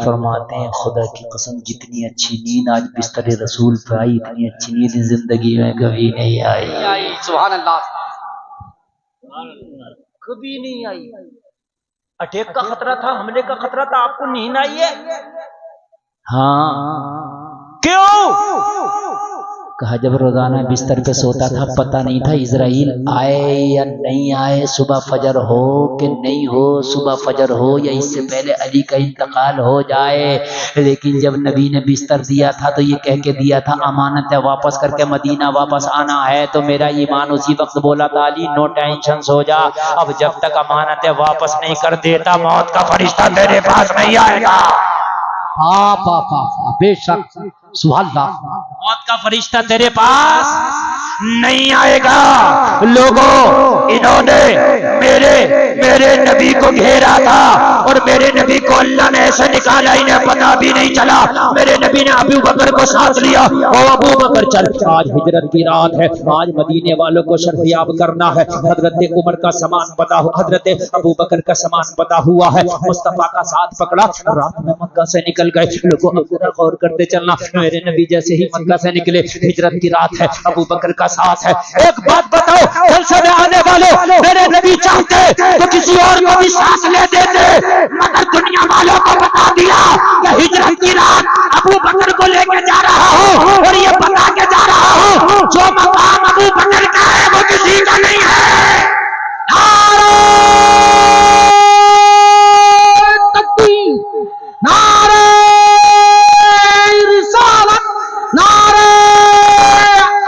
फरमाते हैं खुदा की कसम जितनी अच्छी नींद आज बिस्तर रसूल पे आई इतनी अच्छी नींद जिंदगी में कभी नहीं आई। सुभान अल्लाह, कभी नहीं आई। अटैक का खतरा था, हमले का खतरा था, आपको नींद आई है? हाँ। क्यों? कहा जब रोजाना बिस्तर पे सोता था पता नहीं था इजराइल आए या नहीं आए, सुबह फजर हो कि नहीं हो, सुबह फजर हो या इससे पहले अली का इंतकाल हो जाए। लेकिन जब नबी ने बिस्तर दिया था तो ये कह के दिया था अमानत है, वापस करके मदीना वापस आना है। तो मेरा ईमान उसी वक्त बोला था अली नो टेंशन सो जा, अब जब तक अमानत है वापस नहीं कर देता मौत का फरिश्ता तेरे पास नहीं आएगा। बेशक, सुभान अल्लाह, मौत का फरिश्ता तेरे पास नहीं आएगा। लोगों, इन्होंने मेरे नबी को घेरा था और मेरे नबी को अल्लाह ने ऐसे निकाला इन्हें पता भी नहीं चला। मेरे नबी ने अबू बकर को साथ लिया, ओ अबू बकर चल, आज हिजरत की रात है, आज मदीने वालों को शर्फयाब करना है। हजरत उमर का सामान पता हो, हजरत अबू बकर का सामान पता हुआ है, मुस्तफा का साथ पकड़ा, रात में मक्का से निकल गए। लोगों अब जरा गौर करते चलना, मेरे नबी जैसे ही मक्का से निकले, हिजरत की रात है, अबू बकर का साथ है। एक बात बताओ, जलसे में आने वाले मेरे नबी चाहते तो किसी और को भी सांस ले देते, मगर दुनिया वालों को बता दिया कि हिजरत की रात अबू बकर को लेके जा रहा हूं और ये बता के जा रहा हूं जो मकाम अबू बकर का है वो किसी का नहीं है। नारे तकबीर, नारे रिसालत, नारे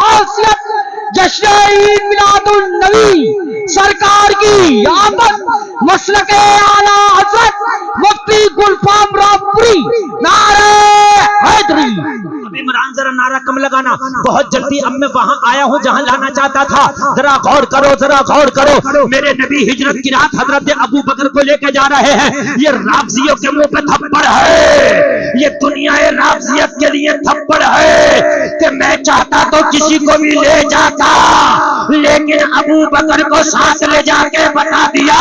आसियत, जश्न ईद मिलादुन नबी सरकार की आमद, मसलके आला हजरत मुफ्ती गुलफाम रामपुरी, नारे हैदरी। अब इमरान जरा नारा कम लगाना, बहुत जल्दी अब मैं वहां आया हूं जहां लाना चाहता था। जरा गौर करो, जरा गौर करो, मेरे नबी हिजरत की रात हजरत अबू बकर को लेके जा रहे हैं। ये राफजियों के मुंह पे थप्पड़ है, ये दुनिया राफजियत के लिए थप्पड़ है कि मैं चाहता तो किसी को भी ले जाता, लेकिन अबू बकर को साथ ले जाके बता दिया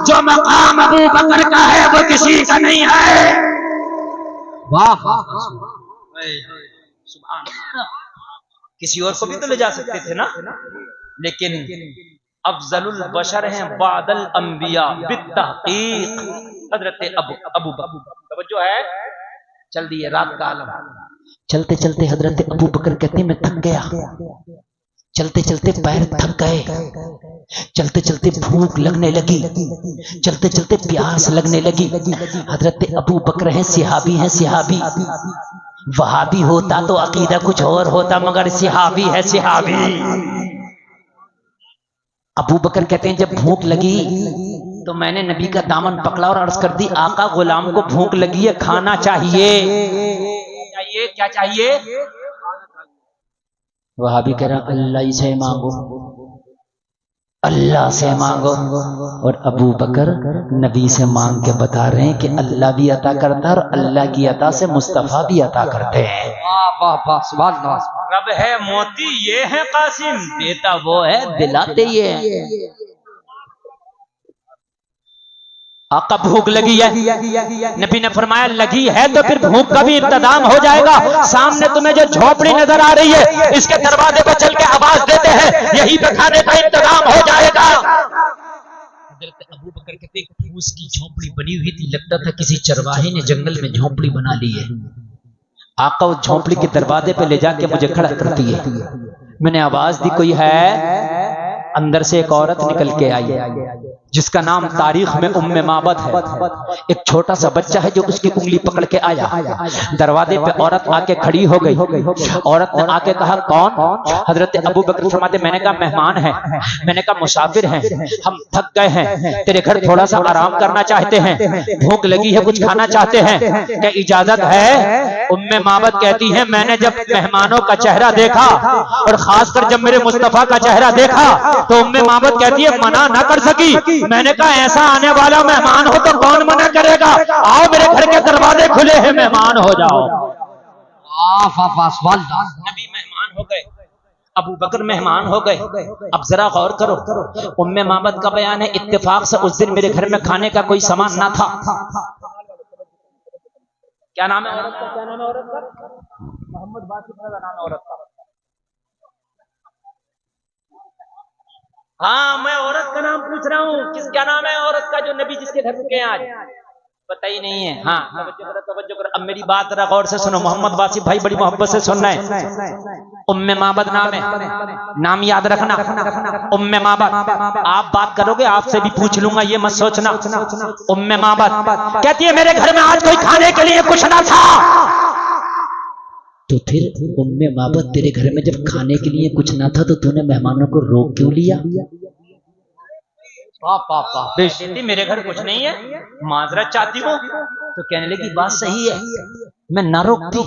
जो मकाम अबू बकर का है वो किसी का नहीं है। वाह, किसी और को भी तो ले जा सकते थे ना, लेकिन अफजलुल बशर हैं बादल अंबिया बित्तहकीक हजरत अबू बकर। तवज्जो है, चल दिए रात का आलम। चलते चलते हजरत अबू बकर कहते मैं थक गया, चलते चलते पैर थक गए, चलते चलते भूख लगने लगी, चलते चलते प्यास लगने लगी। हजरत अबू बकर हैं सिहाबी हैं, सिहाबी। वहाबी होता तो अकीदा कुछ और होता, मगर सिहाबी है सिहाबी। अबू बकर कहते हैं जब भूख लगी तो मैंने नबी का दामन पकड़ा और अर्ज कर दी आका गुलाम को भूख लगी है, खाना चाहिए। क्या चाहिए? वहाबी कह रहा अल्लाह से मांगो, अल्लाह से मांगो। और अबू बकर नबी से मांग के बता रहे हैं कि अल्लाह भी अता करता है और अल्लाह की अता से मुस्तफा भी अता करते हैं। रब है मोती ये है कासिम, देता वो है दिलाते ये है। आका भूख लगी है, नबी ने फरमाया लगी है तो फिर भूख का भी इंतजाम हो जाएगा। सामने तुम्हें जो झोपड़ी नजर आ रही है इसके दरवाजे पर चल के आवाज देते हैं, यहीं पे खाने का इंतजाम हो जाएगा। हजरत अबू बकर कहते फूस की झोपड़ी बनी हुई थी, लगता था किसी चरवाहे ने जंगल में झोपड़ी बना ली है। आका उस झोपड़ी के दरवाजे पे ले जाके मुझे खड़ा करती है। मैंने आवाज दी कोई है, अंदर से एक औरत निकल के आई जिसका नाम तारीख में उम्मे माबद है। एक छोटा सा बच्चा है जो उसकी उंगली पकड़ के आया। दरवाजे पे औरत आके खड़ी हो गई। औरत ने आके कहा कौन? हजरत अबू बकर फरमाते मैंने कहा मेहमान है, मैंने कहा मुसाफिर हैं, हम थक गए हैं, तेरे घर थोड़ा सा आराम करना चाहते हैं, भूख लगी है, कुछ खाना चाहते हैं, क्या इजाजत है? उम्मे माबद कहती है मैंने जब मेहमानों का चेहरा देखा और खासकर जब मेरे मुस्तफा का चेहरा देखा तो उम्मे माबद कहती है मना ना कर सकी। मैंने कहा ऐसा आने वाला मेहमान हो तो कौन मना करेगा, आओ मेरे घर के दरवाजे खुले हैं, मेहमान हो जाओ। नबी मेहमान हो गए, अबू बकर मेहमान हो गए। अब जरा गौर करो, उम्मे माबद का बयान है इत्तेफाक से उस दिन मेरे घर में खाने का कोई सामान ना था। क्या नाम है औरत का? क्या नाम है औरत का? मोहम्मद बासित का नाम है औरत का। हाँ, मैं औरत का नाम पूछ रहा हूँ, किस क्या नाम है औरत का जो नबी जिसके घर रुके आज? पता ही नहीं है। हाँ, तवज्जो करो, तवज्जो करो। अब मेरी बात जरा गौर से सुनो, मोहम्मद बासित भाई बड़ी मोहब्बत से सुनना है। उम्मे माबद नाम है, नाम याद रखना, उम्मे माबद। आप बात करोगे आपसे भी पूछ लूंगा, ये मत सोचना। उम्मे माबद कहती है मेरे घर में आज कोई खाने के लिए कुछ ना था। तो फिर उम्मे माबद तेरे घर में जब खाने के लिए कुछ ना था तो तूने मेहमानों को रोक क्यों लिया? कहती मेरे घर कुछ नहीं है, माजरत चाहती हो। तो कहने लगी बात सही है, मैं ना रोकती,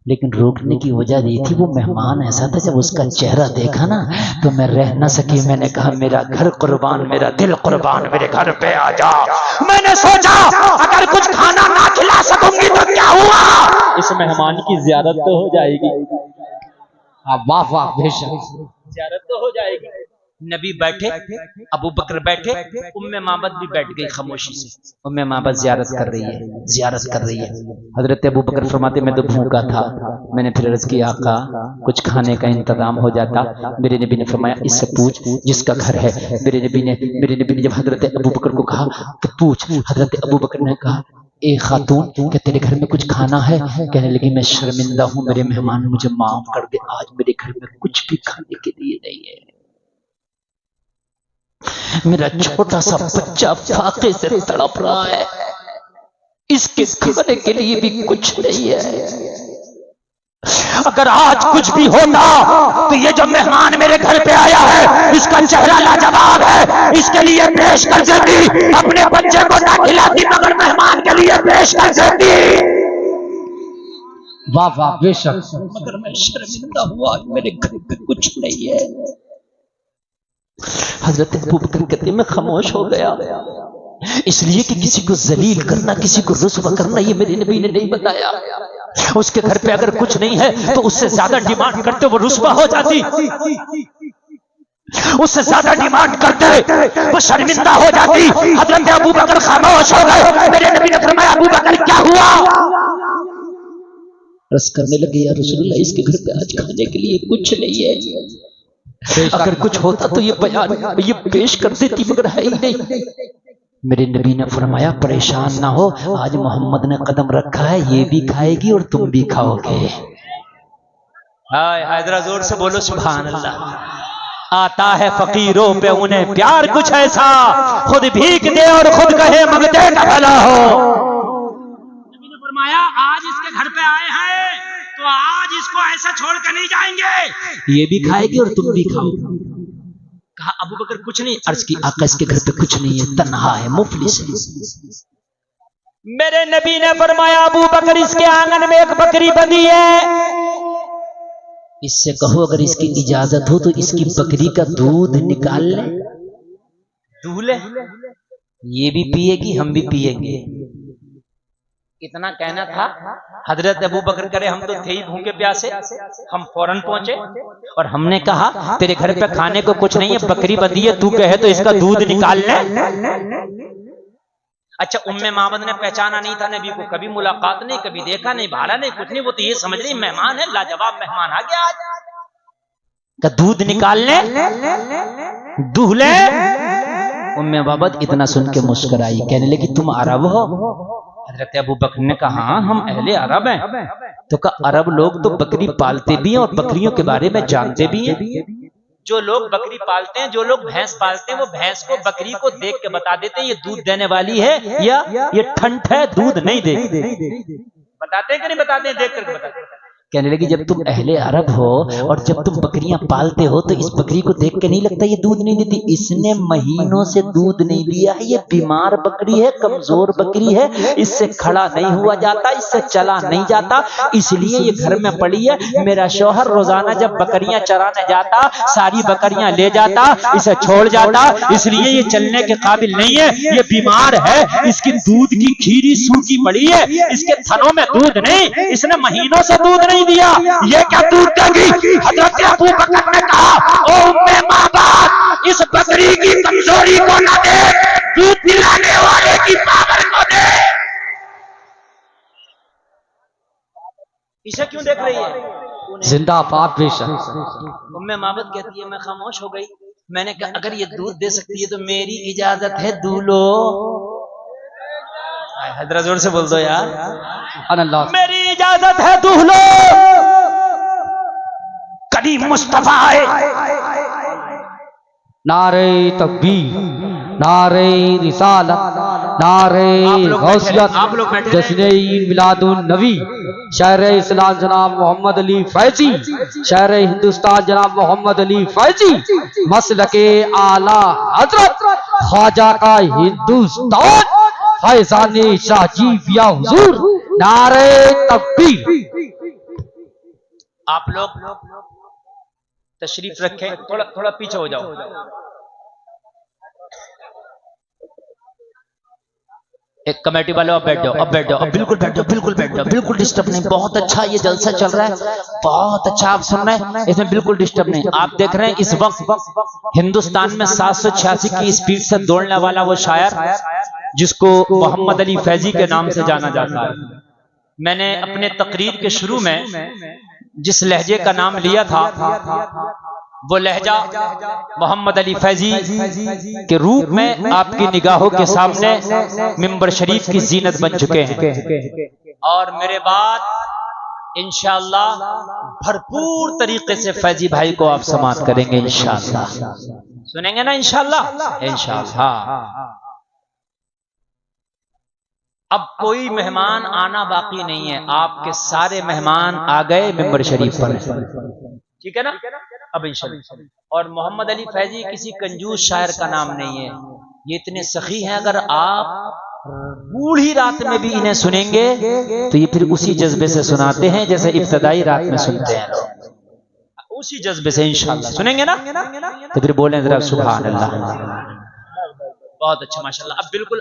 लेकिन रोकने की वजह ये थी वो मेहमान ऐसा था, जब उसका चेहरा देखा ना तो मैं रह न सकी। मैंने कहा मेरा घर कुर्बान, मेरा दिल कुर्बान, मेरे घर पे आ जा। मैंने सोचा अगर कुछ खाना ना खिला सकूंगी तो क्या हुआ, इस मेहमान की जियारत तो हो जाएगी। वाह वाह, बेशक जियारत तो हो जाएगी। नबी बैठे, अबू बकर बैठे, उम्मे माबद भी बैठ गई खामोशी से। उम्मे माबद जियारत कर रही है, जियारत कर रही है। हजरत अबू बकर फरमाते मैं तो भूखा था, मैंने फिर अर्ज किया आका कुछ खाने का इंतजाम हो जाता। मेरे नबी ने फरमाया इससे पूछ जिसका घर है। मेरे नबी ने जब हजरत अबू बकर को कहा कि पूछ, हजरत अबू बकर ने कहा ए खातून क्या तेरे घर में कुछ खाना है? कहने लगी मैं शर्मिंदा हूँ मेरे मेहमान, मुझे माफ कर दे, आज मेरे घर में कुछ भी खाने के लिए नहीं है। मेरा छोटा सा बच्चा फाके से तड़प रहा है, इसके खाने के लिए भी कुछ नहीं है। अगर आज कुछ भी होता तो ये जो मेहमान मेरे घर पे आया है इसका चेहरा लाजवाब है, इसके लिए पेश कर देती। अपने बच्चे को ना खिलाती मगर मेहमान के लिए पेश कर देती। वाह वाह, बेशक। मगर मैं शर्मिंदा हुआ, मेरे घर पे कुछ नहीं है। हजरत अबू बकर कहते मैं खामोश हो गया, इसलिए कि किसी को जलील करना, किसी को रुस्वा करना ये मेरे नबी ने नहीं बताया। उसके घर पे अगर कुछ नहीं है तो उससे ज्यादा डिमांड करते वो रुस्वा हो जाती, उससे ज्यादा डिमांड करते वो शर्मिंदा हो जाती। हजरत अबू बकर खामोश हो गए। मेरे नबी ने फरमाया अबू बकर क्या हुआ? रस करने लगे या रसूलुल्लाह इसके घर पे आज खाने के लिए कुछ नहीं है, अगर कुछ होता तो ये बयान ये पेश कर देती मगर है ही नहीं। मेरे नबी ने फरमाया परेशान ना हो, आज मोहम्मद ने कदम रखा है, ये भी खाएगी और तुम भी खाओगे। हाय हाय, जरा जोर से बोलो सुभान अल्लाह। आता है फकीरों पे उन्हें प्यार कुछ ऐसा, खुद भीख दे और खुद कहे मंगते का भला हो। नबी ने फरमाया आज इसके घर पे आए हैं तो आज इसको ऐसा छोड़ कर नहीं जाएंगे, ये भी खाएगी और तुम भी खाओगे। कहा अबू बकर कुछ नहीं। अर्ज की आका इसके घर पे कुछ नहीं है, तन्हा है, मुफलिस है। मेरे नबी ने फरमाया अबू बकर इसके आंगन में एक बकरी बंधी है, इससे कहो अगर इसकी इजाजत हो तो इसकी बकरी का दूध निकाल ले, दूल्हे ये भी पिएगी हम भी पिएंगे। इतना कहना था। हजरत अबू बकर करे हम तो थे ही भूखे प्यासे, हम फौरन पहुंचे और हमने कहा तेरे घर पे खाने को कुछ नहीं है, बकरी बंधी है, तू कहे तो इसका दूध निकाल ले। अच्छा, उम्मे मामद ने पहचाना नहीं था नबी को, कभी मुलाकात नहीं, कभी देखा नहीं, भाला नहीं, कुछ नहीं। वो तो ये समझ रही मेहमान है, लाजवाब मेहमान आ गया आज, का दूध निकाल ले, दूल्हे। उम्मे बाबत इतना सुन के मुस्कुराई, कहने लगी तुम अरब हो? हजरत अबू बकर ने कहा हाँ हम अहले अरब हैं। तो कहा अरब लोग तो बकरी पालते भी हैं और बकरियों के बारे में जानते भी हैं। जो लोग बकरी पालते हैं, जो लोग भैंस पालते हैं, वो भैंस को बकरी को देख के बता देते हैं ये दूध देने वाली है या ये ठंड है दूध नहीं देगी। बताते हैं कि नहीं बताते हैं? देख करके बताते हैं। कहने लगी जब तुम अहले अरब हो और जब तुम बकरियां पालते हो तो इस बकरी को देख के नहीं लगता ये दूध नहीं देती? इसने महीनों से दूध नहीं दिया है, ये बीमार बकरी है, कमजोर बकरी है, इससे खड़ा नहीं हुआ जाता, इससे चला नहीं जाता, इसलिए ये घर में पड़ी है। मेरा शौहर रोजाना जब बकरियां चराने जाता सारी बकरियां ले जाता, इसे छोड़ जाता, इसलिए ये चलने के काबिल नहीं है, ये बीमार है, इसकी दूध की खीरी सूखी पड़ी है, इसके थनों में दूध नहीं, इसने महीनों से दूध नहीं दिया, ये क्या दूध देगी? हजरत अबू बकर ने कहा ओ उम्मे माबाद, इस बकरी की कमजोरी को न देख, दूध पिलाने वाले की पावर को देख। ईशा क्यों देख रही है? जिंदाबाद बेशक। उम्मे माबद कहती है मैं खामोश हो गई। मैंने कहा अगर ये दूध दे सकती है तो मेरी इजाजत है दूलो। हजरा जोर से बोल दो यार, अल्लाह। मेरी इजाजत है दूल्हो, करीम मुस्तफा है। नारे तकबीर, नारे रिसालत, नारे गौसियत, आप लोग बैठे जश्न ईद मिलादुन नबी, शहर इस्लाम जनाब मोहम्मद अली फैजी, शहर हिंदुस्तान जनाब मोहम्मद अली फैजी, मसलके आला हजरत ख्वाजा का हिंदुस्तान फैजाने शाहजी बिया हुजूर, नारे तकबीर। आप लोग तशरीफ रखें, थोड़ा थोड़ा पीछे हो जाओ। एक कमेटी वाले अब बैठ जाओ, अब बैठ जाओ, अब बिल्कुल बैठ जाओ, बिल्कुल बैठ जाओ, बिल्कुल डिस्टर्ब नहीं। बहुत अच्छा ये जलसा चल रहा है, बहुत अच्छा आप सुन रहे हैं, इसमें बिल्कुल डिस्टर्ब नहीं। आप देख रहे हैं इस वक्त हिंदुस्तान में 786 की स्पीड से दौड़ने वाला वो शायर जिसको मोहम्मद अली फैजी के नाम से जाना जाता है। मैंने अपने तकरीर के शुरू में जिस लहजे का नाम लिया था वो लहजा मोहम्मद अली फैजी के रूप में आपकी निगाहों के सामने मिंबर शरीफ की जीनत बन चुके हैं। और मेरे बाद इंशाअल्लाह भरपूर तरीके से फैजी भाई को आप समाअत करेंगे इंशाअल्लाह। सुनेंगे ना इंशाअल्लाह? इंशाअल्लाह। अब कोई मेहमान आना बाकी नहीं है, आपके सारे मेहमान आ गए मिंबर शरीफ पर, ठीक है ना? अब इंशाअल्लाह। और मोहम्मद अली फैजी किसी कंजूस शायर का नाम नहीं है, ये इतने सखी हैं, अगर आप बूढ़ी रात में भी इन्हें सुनेंगे तो ये फिर उसी जज्बे से सुनाते हैं जैसे इब्तदाई रात में सुनते हैं लोग, उसी जज्बे से इंशाअल्लाह सुनेंगे ना? तो फिर बोलें जरा सुभान अल्लाह। बहुत अच्छा माशाअल्लाह। अब बिल्कुल